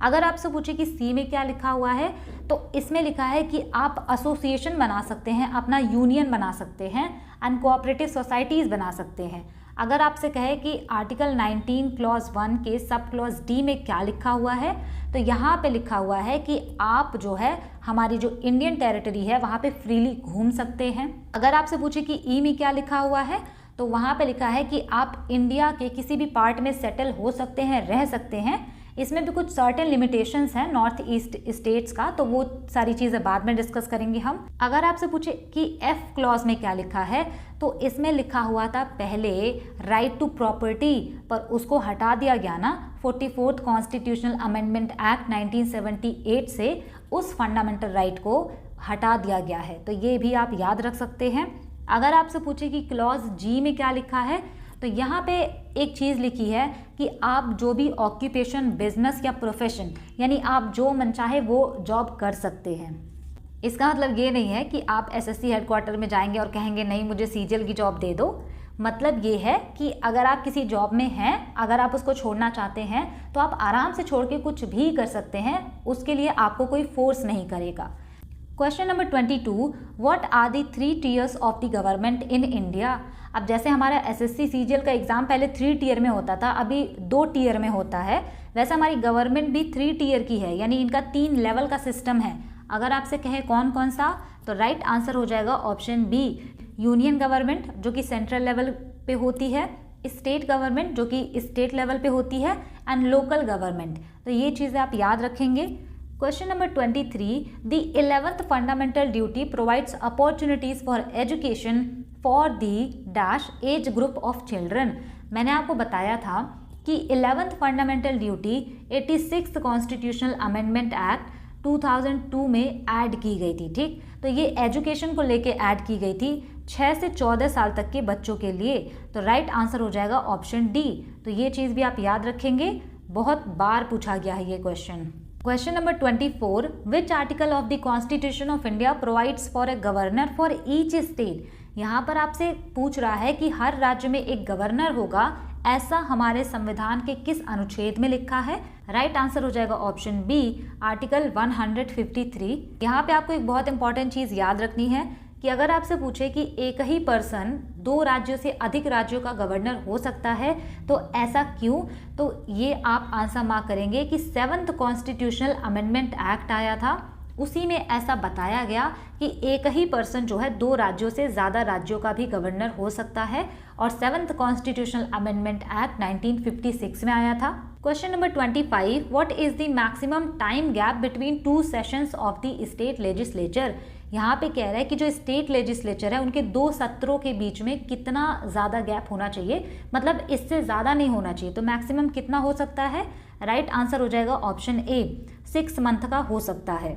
Speaker 1: अगर आपसे पूछे कि सी में क्या लिखा हुआ है, तो इसमें लिखा है कि आप एसोसिएशन बना सकते हैं, अपना यूनियन बना सकते हैं एंड कोऑपरेटिव सोसाइटीज़ बना सकते हैं। अगर आपसे कहे कि आर्टिकल 19 क्लॉज 1 के सब क्लॉज डी में क्या लिखा हुआ है, तो यहाँ पे लिखा हुआ है कि आप जो है हमारी जो इंडियन टेरिटरी है वहाँ पे फ्रीली घूम सकते हैं। अगर आपसे पूछे कि ई में क्या लिखा हुआ है, तो वहाँ पे लिखा है कि आप इंडिया के किसी भी पार्ट में सेटल हो सकते हैं, रह सकते हैं। इसमें भी कुछ सर्टेन लिमिटेशंस हैं नॉर्थ ईस्ट स्टेट्स का, तो वो सारी चीज़ें बाद में डिस्कस करेंगे हम। अगर आपसे पूछे कि एफ क्लॉज में क्या लिखा है, तो इसमें लिखा हुआ था पहले राइट टू प्रॉपर्टी, पर उसको हटा दिया गया ना 44th कॉन्स्टिट्यूशनल अमेंडमेंट एक्ट 1978 से, उस फंडामेंटल राइट को हटा दिया गया है। तो ये भी आप याद रख सकते हैं। अगर आपसे पूछे कि क्लॉज जी में क्या लिखा है, तो यहाँ पे एक चीज़ लिखी है कि आप जो भी ऑक्यूपेशन, बिजनेस या प्रोफेशन, यानी आप जो मन चाहे वो जॉब कर सकते हैं। इसका मतलब ये नहीं है कि आप एसएससी हेडक्वार्टर में जाएंगे और कहेंगे नहीं मुझे सीजीएल की जॉब दे दो। मतलब ये है कि अगर आप किसी जॉब में हैं, अगर आप उसको छोड़ना चाहते हैं तो आप आराम से छोड़ के कुछ भी कर सकते हैं, उसके लिए आपको कोई फोर्स नहीं करेगा। Question number 22, what are the 3 tiers of the government in India. अब जैसे हमारा एसएससी सीजीएल का एग्जाम पहले 3 tier में होता था, अभी 2 tier में होता है, वैसे हमारी गवर्नमेंट भी 3 tier की है, यानी इनका 3 लेवल का सिस्टम है। अगर आपसे कहे कौन कौन सा, तो राइट आंसर हो जाएगा ऑप्शन बी, यूनियन गवर्नमेंट जो कि सेंट्रल लेवल पे होती है, स्टेट गवर्नमेंट जो कि स्टेट लेवल पे होती है, एंड लोकल गवर्नमेंट। तो ये चीज़ें आप याद रखेंगे। Question number 23, the 11th fundamental duty provides opportunities for education for the dash age group of children. मैंने आपको बताया था कि 11th fundamental duty 86th constitutional amendment act 2002 में ऐड की गई थी। ठीक, तो ये एजुकेशन को लेके ऐड की गई थी 6 से 14 साल तक के बच्चों के लिए। तो राइट आंसर हो जाएगा ऑप्शन डी। तो ये चीज़ भी आप याद रखेंगे, बहुत बार पूछा गया है ये question. Question number 24, which article of the constitution of India provides for a governor for each state. यहाँ पर आपसे पूछ रहा है कि हर राज्य में एक गवर्नर होगा, ऐसा हमारे संविधान के किस अनुच्छेद में लिखा है। राइट आंसर हो जाएगा ऑप्शन बी, आर्टिकल 153। यहाँ पे आपको एक बहुत इंपॉर्टेंट चीज़ याद रखनी है कि अगर आपसे पूछे कि एक ही पर्सन 2 राज्यों से अधिक राज्यों का गवर्नर हो सकता है तो ऐसा क्यों, तो ये आप आंसर मार्क करेंगे कि 7th कॉन्स्टिट्यूशनल अमेंडमेंट एक्ट आया था, उसी में ऐसा बताया गया कि एक ही पर्सन जो है 2 राज्यों से ज़्यादा राज्यों का भी गवर्नर हो सकता है, और 7th कॉन्स्टिट्यूशनल अमेंडमेंट एक्ट 1956 में आया था। Question number 25, what is the maximum time gap between 2 sessions of the state legislature. यहाँ पे कह रहा है कि जो स्टेट लेजिस्लेचर है उनके 2 सत्रों के बीच में कितना ज़्यादा गैप होना चाहिए, मतलब इससे ज़्यादा नहीं होना चाहिए। तो मैक्सिमम कितना हो सकता है, राइट आंसर हो जाएगा ऑप्शन ए, 6 मंथ का हो सकता है।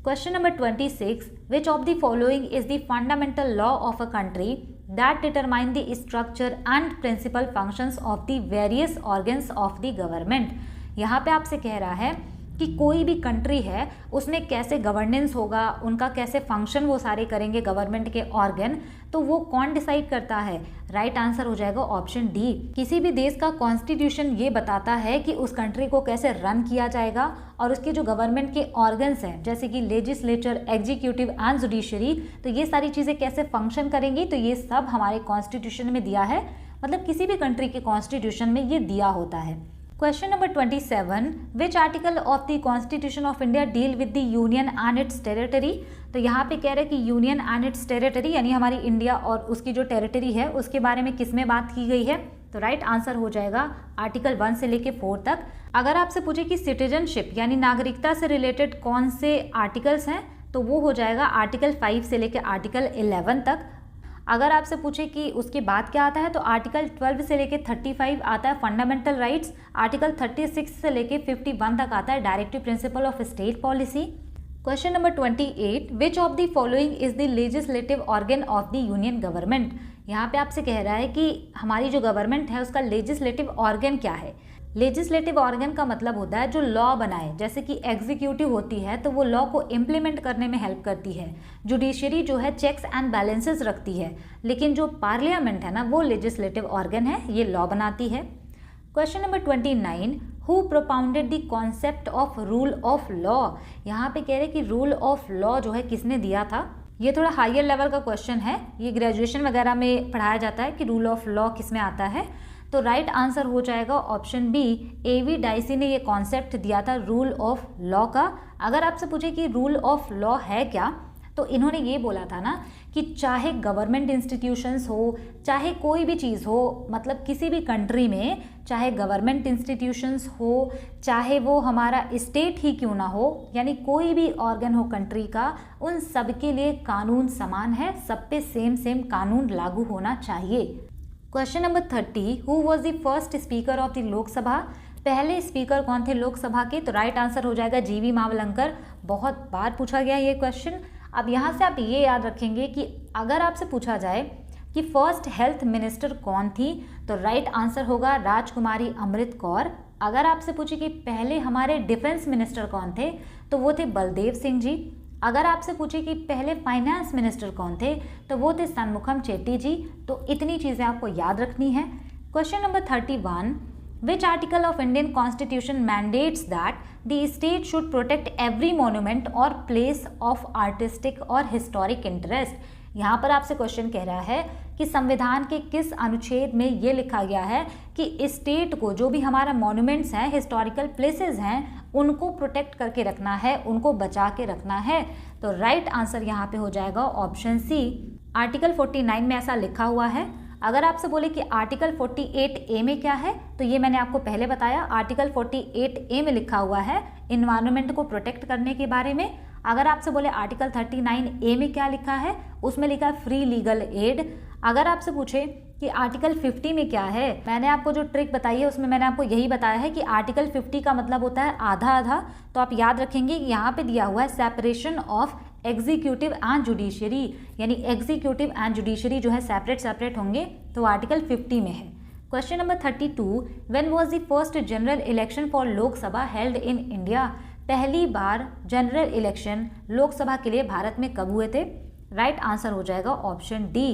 Speaker 1: Question number 26, which of the following is the fundamental law of a country that determine the structure and principal functions of the various organs of the government. यहाँ पे आपसे कह रहा है कि कोई भी कंट्री है उसमें कैसे गवर्नेंस होगा, उनका कैसे फंक्शन वो सारे करेंगे गवर्नमेंट के ऑर्गन, तो वो कौन डिसाइड करता है। राइट आंसर हो जाएगा ऑप्शन डी। किसी भी देश का कॉन्स्टिट्यूशन ये बताता है कि उस कंट्री को कैसे रन किया जाएगा, और उसके जो गवर्नमेंट के ऑर्गन्स हैं जैसे कि लेजिस्लेचर, एग्जीक्यूटिव एंड जुडिशरी, तो ये सारी चीज़ें कैसे फंक्शन करेंगी, तो ये सब हमारे कॉन्स्टिट्यूशन में दिया है, मतलब किसी भी कंट्री के कॉन्स्टिट्यूशन में ये दिया होता है। Question number 27, which article of the constitution of India deal with the union and it's territory. तो यहाँ पे कह रहे हैं कि यूनियन एंड इट्स टेरिटरी यानी हमारी इंडिया और उसकी जो टेरिटरी है उसके बारे में किस में बात की गई है। तो राइट आंसर हो जाएगा आर्टिकल 1 से लेके 4 तक। अगर आपसे पूछे कि सिटीजनशिप यानी नागरिकता से रिलेटेड कौन से आर्टिकल्स हैं, तो वो हो जाएगा आर्टिकल 5 से लेके आर्टिकल 11 तक। अगर आपसे पूछे कि उसके बाद क्या आता है, तो आर्टिकल 12 से लेके 35 आता है फंडामेंटल राइट्स, आर्टिकल 36 से लेके 51 तक आता है directive principle of state policy. Question number 28, which of the following is the legislative organ of the union government. यहाँ पे आपसे कह रहा है कि हमारी जो गवर्नमेंट है उसका लेजिस्लेटिव ऑर्गन क्या है। लेजिस्लेटिव ऑर्गन का मतलब होता है जो लॉ बनाए, जैसे कि एग्जीक्यूटिव होती है तो वो लॉ को इम्प्लीमेंट करने में हेल्प करती है, जुडिशरी जो है चेक्स एंड बैलेंसेस रखती है, लेकिन जो पार्लियामेंट है ना वो लेजिस्लेटिव ऑर्गन है, ये लॉ बनाती है। Question number 29, who propounded the concept of rule of law. यहाँ पे कह रहे कि रूल ऑफ लॉ जो है किसने दिया था। ये थोड़ा हायर लेवल का क्वेश्चन है, ये ग्रेजुएशन वगैरह में पढ़ाया जाता है कि रूल ऑफ लॉ किस में आता है। तो राइट आंसर हो जाएगा ऑप्शन बी, एवी डाइसी ने ये कॉन्सेप्ट दिया था रूल ऑफ लॉ का। अगर आपसे पूछे कि रूल ऑफ लॉ है क्या, तो इन्होंने ये बोला था ना कि चाहे गवर्नमेंट इंस्टीट्यूशंस हो, चाहे कोई भी चीज़ हो, मतलब किसी भी कंट्री में चाहे गवर्नमेंट इंस्टीट्यूशंस हो, चाहे वो हमारा स्टेट ही क्यों ना हो, यानी कोई भी ऑर्गन हो कंट्री का, उन सब के लिए कानून समान है, सब पे सेम कानून लागू होना चाहिए। Question number 30, who was the first speaker of the Lok Sabha? पहले स्पीकर कौन थे लोकसभा के? तो राइट आंसर हो जाएगा जीवी मावलंकर। बहुत बार पूछा गया ये क्वेश्चन। अब यहाँ से आप ये याद रखेंगे कि अगर आपसे पूछा जाए कि फर्स्ट हेल्थ मिनिस्टर कौन थी, तो राइट आंसर होगा राजकुमारी अमृत कौर। अगर आपसे पूछे कि पहले हमारे डिफेंस मिनिस्टर कौन थे, तो वो थे बलदेव सिंह जी। अगर आपसे पूछे कि पहले फाइनेंस मिनिस्टर कौन थे, तो वो थे सनमुखम चेट्टी जी। तो इतनी चीज़ें आपको याद रखनी है। Question number 31, Which article of Indian Constitution mandates that the state should protect every monument or place of artistic or historic interest? यहाँ पर आपसे क्वेश्चन कह रहा है कि संविधान के किस अनुच्छेद में ये लिखा गया है कि स्टेट को जो भी हमारा मॉन्यूमेंट्स हैं, हिस्टोरिकल प्लेसेस हैं, उनको प्रोटेक्ट करके रखना है, उनको बचा के रखना है। तो राइट आंसर यहाँ पे हो जाएगा ऑप्शन सी, आर्टिकल 49 में ऐसा लिखा हुआ है। अगर आपसे बोले कि आर्टिकल 48A में क्या है, तो ये मैंने आपको पहले बताया, आर्टिकल 48A में लिखा हुआ है इन्वायरमेंट को प्रोटेक्ट करने के बारे में। अगर आपसे बोले आर्टिकल 39A में क्या लिखा है, उसमें लिखा है फ्री लीगल एड। अगर आपसे पूछे कि आर्टिकल 50 में क्या है, मैंने आपको जो ट्रिक बताई है उसमें मैंने आपको यही बताया है कि आर्टिकल 50 का मतलब होता है आधा आधा। तो आप याद रखेंगे कि यहाँ पे दिया हुआ है separation of executive and judiciary, यानी एग्जीक्यूटिव एंड जुडिशरी जो है सेपरेट होंगे, तो आर्टिकल 50 में है। Question number 32, when was the first general election for Lok Sabha held in India? पहली बार जनरल इलेक्शन लोकसभा के लिए भारत में कब हुए थे? राइट आंसर हो जाएगा ऑप्शन डी,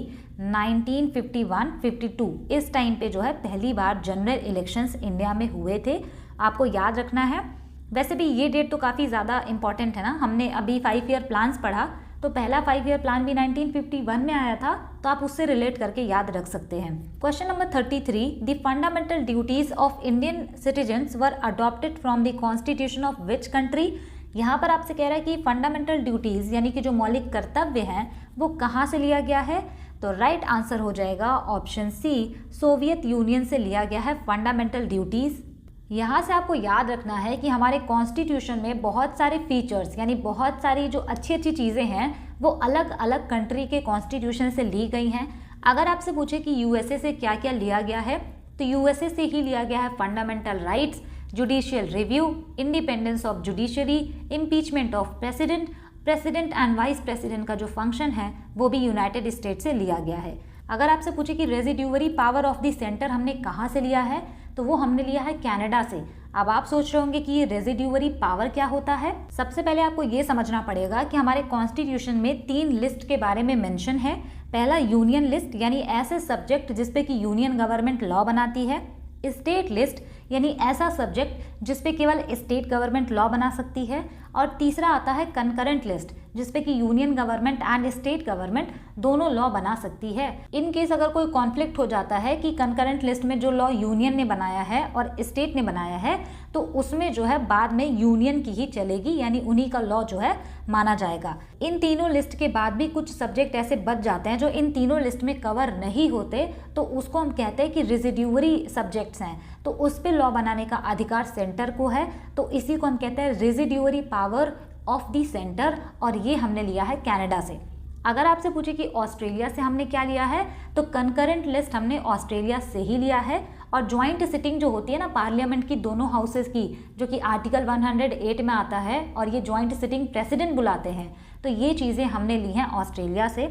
Speaker 1: 1951-52। इस टाइम पे जो है पहली बार जनरल इलेक्शंस इंडिया में हुए थे, आपको याद रखना है। वैसे भी ये डेट तो काफ़ी ज़्यादा इंपॉर्टेंट है ना, हमने अभी 5 ईयर प्लान्स पढ़ा, तो पहला 5 ईयर प्लान भी 1951 में आया था, तो आप उससे रिलेट करके याद रख सकते हैं। Question number 33, the fundamental duties of Indian citizens were adopted from the constitution of which country? यहाँ पर आपसे कह रहा है कि फंडामेंटल ड्यूटीज़ यानी कि जो मौलिक कर्तव्य हैं वो कहाँ से लिया गया है? तो राइट आंसर हो जाएगा ऑप्शन सी, सोवियत यूनियन से लिया गया है फंडामेंटल ड्यूटीज़। यहाँ से आपको याद रखना है कि हमारे कॉन्स्टिट्यूशन में बहुत सारे फीचर्स यानी बहुत सारी जो अच्छी चीज़ें हैं वो अलग अलग कंट्री के कॉन्स्टिट्यूशन से ली गई हैं। अगर आपसे पूछे कि यूएसए से क्या क्या लिया गया है, तो यूएसए से ही लिया गया है fundamental rights, judicial review, independence of judiciary, impeachment of president and vice president का जो फंक्शन है वो भी यूनाइटेड स्टेट से लिया गया है। अगर आपसे पूछे कि रेजिड्यूवरी पावर ऑफ द सेंटर हमने कहाँ से लिया है, तो वो हमने लिया है कनाडा से। अब आप सोच रहे होंगे कि ये रेजिड्यूवरी पावर क्या होता है। सबसे पहले आपको ये समझना पड़ेगा कि हमारे कॉन्स्टिट्यूशन में 3 लिस्ट के बारे में मेंशन है। पहला यूनियन लिस्ट यानी ऐसे सब्जेक्ट जिसपे कि यूनियन गवर्नमेंट लॉ बनाती है, स्टेट लिस्ट यानी ऐसा सब्जेक्ट जिसपे केवल स्टेट गवर्नमेंट लॉ बना सकती है, और तीसरा आता है कंकरेंट लिस्ट जिसपे कि union government and state government दोनों लॉ बना सकती है। इन केस अगर कोई कॉन्फ्लिक्ट हो जाता है कि कंकरेंट लिस्ट में जो लॉ यूनियन ने बनाया है और स्टेट ने बनाया है, तो उसमें जो है बाद में यूनियन की ही चलेगी, यानी उन्हीं का लॉ जो है माना जाएगा। इन तीनों लिस्ट के बाद भी कुछ सब्जेक्ट ऐसे बच जाते हैं जो इन तीनों लिस्ट में कवर नहीं होते, तो उसको हम कहते हैं कि रेजिड्यूवरी सब्जेक्ट्स हैं, तो उस पर लॉ बनाने का अधिकार सेंटर को है, तो इसी को हम कहते हैं रेजिड्यूवरी पावर ऑफ दी सेंटर, और ये हमने लिया है कनाडा से। अगर आपसे पूछे कि ऑस्ट्रेलिया से हमने क्या लिया है, तो कंकरेंट लिस्ट हमने ऑस्ट्रेलिया से ही लिया है, और ज्वाइंट सिटिंग जो होती है ना पार्लियामेंट की दोनों हाउसेस की, जो कि आर्टिकल 108 में आता है, और ये ज्वाइंट सिटिंग प्रेसिडेंट बुलाते हैं, तो ये चीज़ें हमने ली हैं ऑस्ट्रेलिया से।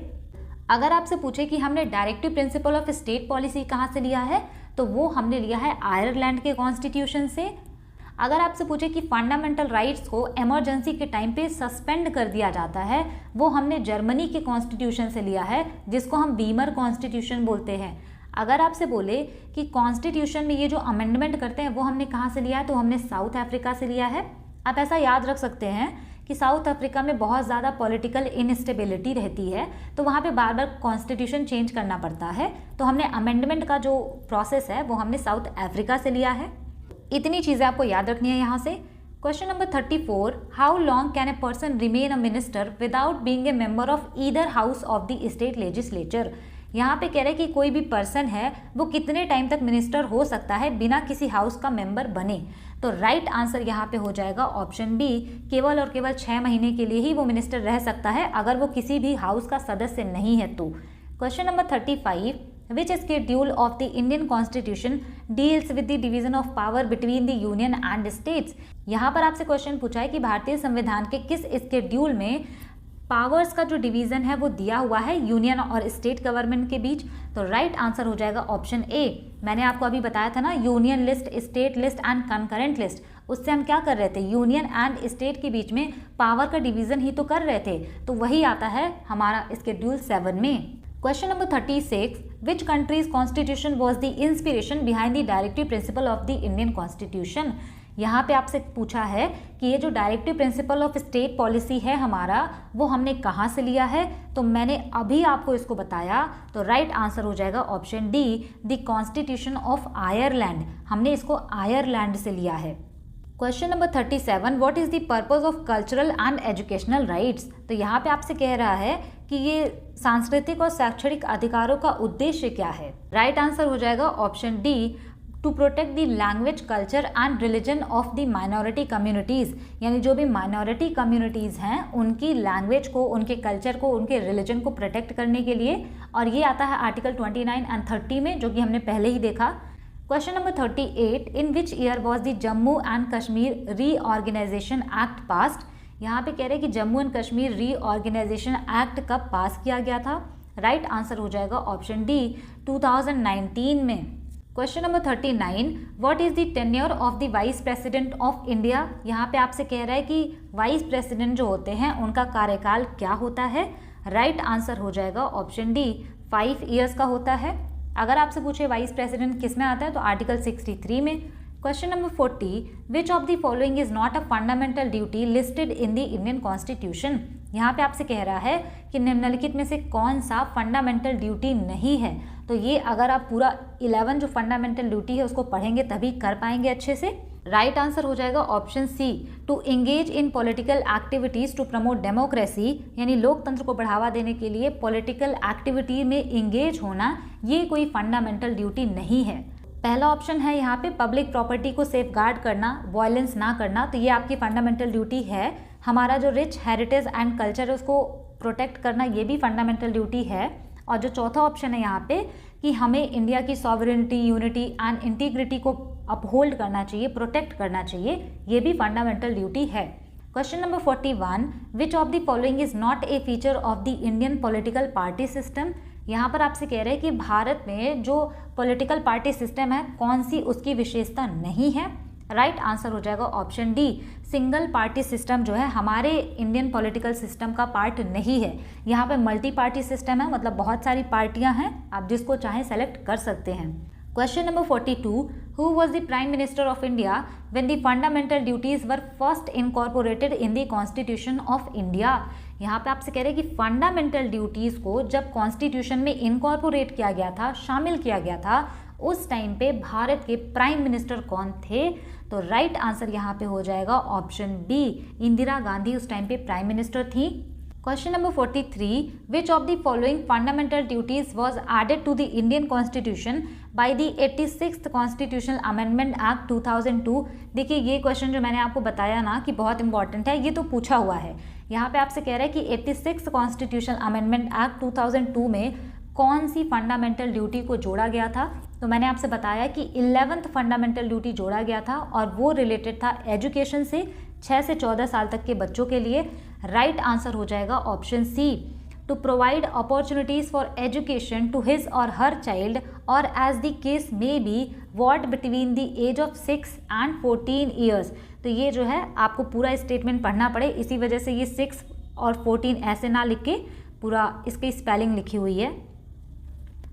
Speaker 1: अगर आपसे पूछे कि हमने directive principle of state policy कहाँ से लिया है, तो वो हमने लिया है आयरलैंड के कॉन्स्टिट्यूशन से। अगर आपसे पूछे कि फंडामेंटल राइट्स को इमरजेंसी के टाइम पे सस्पेंड कर दिया जाता है, वो हमने जर्मनी के कॉन्स्टिट्यूशन से लिया है, जिसको हम वीमर कॉन्स्टिट्यूशन बोलते हैं। अगर आपसे बोले कि कॉन्स्टिट्यूशन में ये जो अमेंडमेंट करते हैं वो हमने कहाँ से लिया है, तो हमने साउथ अफ्रीका से लिया है। आप ऐसा याद रख सकते हैं कि साउथ अफ्रीका में बहुत ज़्यादा पॉलिटिकल इनस्टेबिलिटी रहती है, तो वहाँ पे बार बार कॉन्स्टिट्यूशन चेंज करना पड़ता है। तो हमने अमेंडमेंट का जो प्रोसेस है वो हमने साउथ अफ्रीका से लिया है। इतनी चीज़ें आपको याद रखनी है यहाँ से। Question number 34, how long can a person remain a minister without being a member of either house of the state legislature. यहाँ पे कह रहे हैं कि कोई भी पर्सन है वो कितने टाइम तक मिनिस्टर हो सकता है बिना किसी हाउस का मेंबर बने। तो राइट आंसर यहाँ पे हो जाएगा ऑप्शन बी, केवल और केवल 6 महीने के लिए ही वो मिनिस्टर रह सकता है अगर वो किसी भी हाउस का सदस्य नहीं है तो। Question number 35, which schedule of the Indian Constitution deals with the division of power between the union and states। यहाँ पर आपसे क्वेश्चन पूछा है कि भारतीय संविधान के किस स्केड्यूल में पावर्स का जो डिवीजन है वो दिया हुआ है यूनियन और स्टेट गवर्नमेंट के बीच। तो राइट आंसर हो जाएगा ऑप्शन ए। मैंने आपको अभी बताया था ना, union list, state list and concurrent list, उससे हम क्या कर रहे थे, यूनियन एंड स्टेट के बीच में पावर का डिवीजन ही तो कर रहे थे। तो वही आता है हमारा स्केड्यूल 7 में। Question number 36, which countries constitution was the inspiration behind the directive principle of the Indian constitution. यहाँ पे आपसे पूछा है कि ये जो directive principle of state policy है हमारा, वो हमने कहाँ से लिया है। तो मैंने अभी आपको इसको बताया, तो राइट आंसर हो जाएगा option D, the constitution of Ireland. हमने इसको आयरलैंड से लिया है। Question number 37, what is the purpose of cultural and educational rights. तो यहाँ पे आपसे कह रहा है कि ये सांस्कृतिक और शैक्षणिक अधिकारों का उद्देश्य क्या है। राइट आंसर हो जाएगा option D, to protect the language, culture and religion of the minority communities. यानी जो भी माइनॉरिटी कम्युनिटीज़ हैं उनकी लैंग्वेज को, उनके कल्चर को, उनके रिलीजन को प्रोटेक्ट करने के लिए। और ये आता है आर्टिकल 29 एंड 30 में, जो कि हमने पहले ही देखा। Question number 38, in which year was the Jammu and Kashmir reorganisation act passed. यहाँ पे कह रहे हैं कि Jammu and Kashmir reorganisation act कब पास किया गया था। राइट आंसर हो जाएगा ऑप्शन डी, 2019 में। Question number 39, what is the tenure of the vice president of India. यहाँ पे आपसे कह रहा है कि वाइस प्रेसिडेंट जो होते हैं उनका कार्यकाल क्या होता है। राइट आंसर हो जाएगा ऑप्शन डी, 5 ईयर्स का होता है। अगर आपसे पूछे वाइस प्रेसिडेंट किस में आता है तो आर्टिकल 63 में। Question number 40, which of the following is not a fundamental duty listed in the Indian constitution. यहाँ पे आपसे कह रहा है कि निम्नलिखित में से कौन सा फंडामेंटल ड्यूटी नहीं है। तो ये अगर आप पूरा 11 जो फंडामेंटल ड्यूटी है उसको पढ़ेंगे तभी कर पाएंगे अच्छे से। राइट आंसर हो जाएगा option C, to engage in political activities to promote democracy. यानी लोकतंत्र को बढ़ावा देने के लिए पॉलिटिकल एक्टिविटी में एंगेज होना, ये कोई फंडामेंटल ड्यूटी नहीं है। पहला ऑप्शन है यहाँ पे पब्लिक प्रॉपर्टी को सेफगार्ड करना, वायलेंस ना करना, तो ये आपकी फंडामेंटल ड्यूटी है। हमारा जो रिच हेरिटेज एंड कल्चर है उसको प्रोटेक्ट करना, ये भी फंडामेंटल ड्यूटी है। और जो चौथा ऑप्शन है यहाँ पे कि हमें इंडिया की सॉवरेनिटी, यूनिटी एंड इंटीग्रिटी को अपहोल्ड करना चाहिए, प्रोटेक्ट करना चाहिए, ये भी फंडामेंटल ड्यूटी है। Question number 41, which of the following is not a feature of the Indian political party system. यहाँ पर आपसे कह रहे हैं कि भारत में जो पॉलिटिकल पार्टी सिस्टम है कौन सी उसकी विशेषता नहीं है। राइट आंसर हो जाएगा option D, single party system जो है हमारे इंडियन पॉलिटिकल सिस्टम का पार्ट नहीं है। यहाँ पे मल्टी पार्टी सिस्टम है, मतलब बहुत सारी पार्टियाँ हैं, आप जिसको चाहें सेलेक्ट कर सकते हैं। Question number 42, who was the prime minister of India when the fundamental duties were first incorporated in the constitution of India. यहाँ पे आपसे कह रहे हैं कि फंडामेंटल ड्यूटीज़ को जब कॉन्स्टिट्यूशन में इनकॉर्पोरेट किया गया था, शामिल किया गया था, उस टाइम पे भारत के प्राइम मिनिस्टर कौन थे। तो राइट आंसर यहाँ पे हो जाएगा ऑप्शन बी, इंदिरा गांधी उस टाइम पे प्राइम मिनिस्टर थी। Question number 43, which of the following fundamental duties was added to the Indian constitution by the 86th constitutional amendment act 2002। देखिए ये क्वेश्चन जो मैंने आपको बताया ना कि बहुत इंपॉर्टेंट है, ये तो पूछा हुआ है। यहाँ पे आपसे कह रहा है कि 86th कॉन्स्टिट्यूशनल अमेंडमेंट एक्ट 2002 में कौन सी फंडामेंटल ड्यूटी को जोड़ा गया था। तो मैंने आपसे बताया कि 11th फंडामेंटल ड्यूटी जोड़ा गया था और वो रिलेटेड था एजुकेशन से, 6 से 14 साल तक के बच्चों के लिए। राइट आंसर हो जाएगा option C, to provide opportunities for education to his or her child or as the case may be ward between the age of 6 and 14 years. तो ये जो है आपको पूरा स्टेटमेंट पढ़ना पड़े, इसी वजह से ये 6 और 14 ऐसे ना लिख के पूरा इसकी स्पेलिंग लिखी हुई है।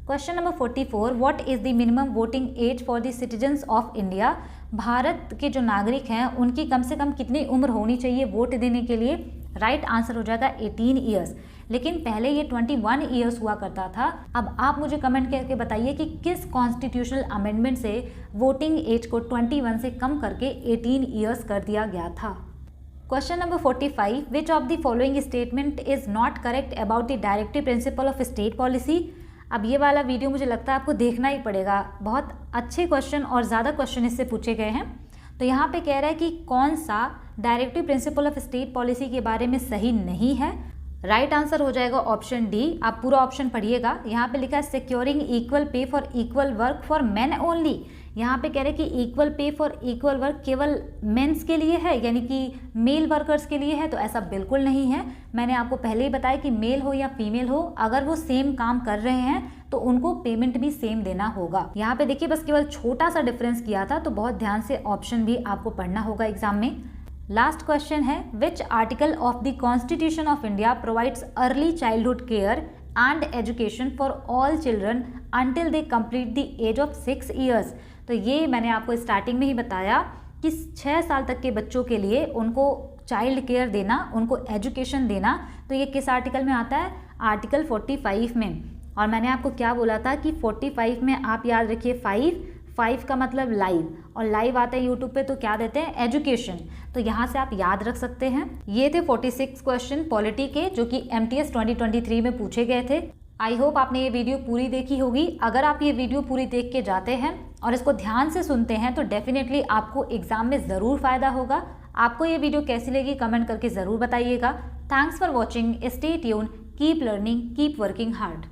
Speaker 1: Question number 44, what is the minimum voting age for the citizens of India Bharat के जो नागरिक हैं उनकी कम से कम कितनी उम्र होनी चाहिए वोट देने के लिए? राइट आंसर हो जाएगा 18 ईयर्स। लेकिन पहले ये 21 ईयर्स हुआ करता था। अब आप मुझे कमेंट करके बताइए कि किस कॉन्स्टिट्यूशनल अमेंडमेंट से वोटिंग एज को 21 से कम करके 18 ईयर्स कर दिया गया था। Question number 45, which of the following statement is not correct about the directive principle of state policy? अब ये वाला वीडियो मुझे लगता है आपको देखना ही पड़ेगा, बहुत अच्छे क्वेश्चन और ज़्यादा क्वेश्चन इससे पूछे गए हैं। तो यहाँ पे कह रहा है कि कौन सा directive principle of state policy के बारे में सही नहीं है। राइट आंसर हो जाएगा ऑप्शन डी। आप पूरा ऑप्शन पढ़िएगा। यहाँ पे लिखा है securing equal pay for equal work for main only. यहाँ पे कह रहे हैं कि equal pay for equal work केवल मेंस के लिए है, यानी कि मेल वर्कर्स के लिए है, तो ऐसा बिल्कुल नहीं है। मैंने आपको पहले ही बताया कि मेल हो या फीमेल हो, अगर वो सेम काम कर रहे हैं तो उनको पेमेंट भी सेम देना होगा। यहाँ पे देखिए बस केवल छोटा सा डिफरेंस किया था, तो बहुत ध्यान से ऑप्शन भी आपको पढ़ना होगा एग्जाम में। लास्ट क्वेश्चन है, which article of the constitution of India provides early childhood care and education for all children until they complete the age of 6 years? तो ये मैंने आपको स्टार्टिंग में ही बताया कि 6 साल तक के बच्चों के लिए उनको चाइल्ड केयर देना, उनको एजुकेशन देना, तो ये किस आर्टिकल में आता है? आर्टिकल 45 में। और मैंने आपको क्या बोला था कि 45 में आप याद रखिए 5 का मतलब लाइव, और लाइव आते हैं यूट्यूब पे तो क्या देते हैं? एजुकेशन। तो यहाँ से आप याद रख सकते हैं। ये थे 46 क्वेश्चन पॉलिटी के जो कि MTS 2023 में पूछे गए थे। आई होप आपने ये वीडियो पूरी देखी होगी। अगर आप ये वीडियो पूरी देख के जाते हैं और इसको ध्यान से सुनते हैं तो डेफिनेटली आपको एग्जाम में ज़रूर फायदा होगा। आपको ये वीडियो कैसी लगी कमेंट करके ज़रूर बताइएगा। Thanks for watching, stay tune, keep learning, keep working hard.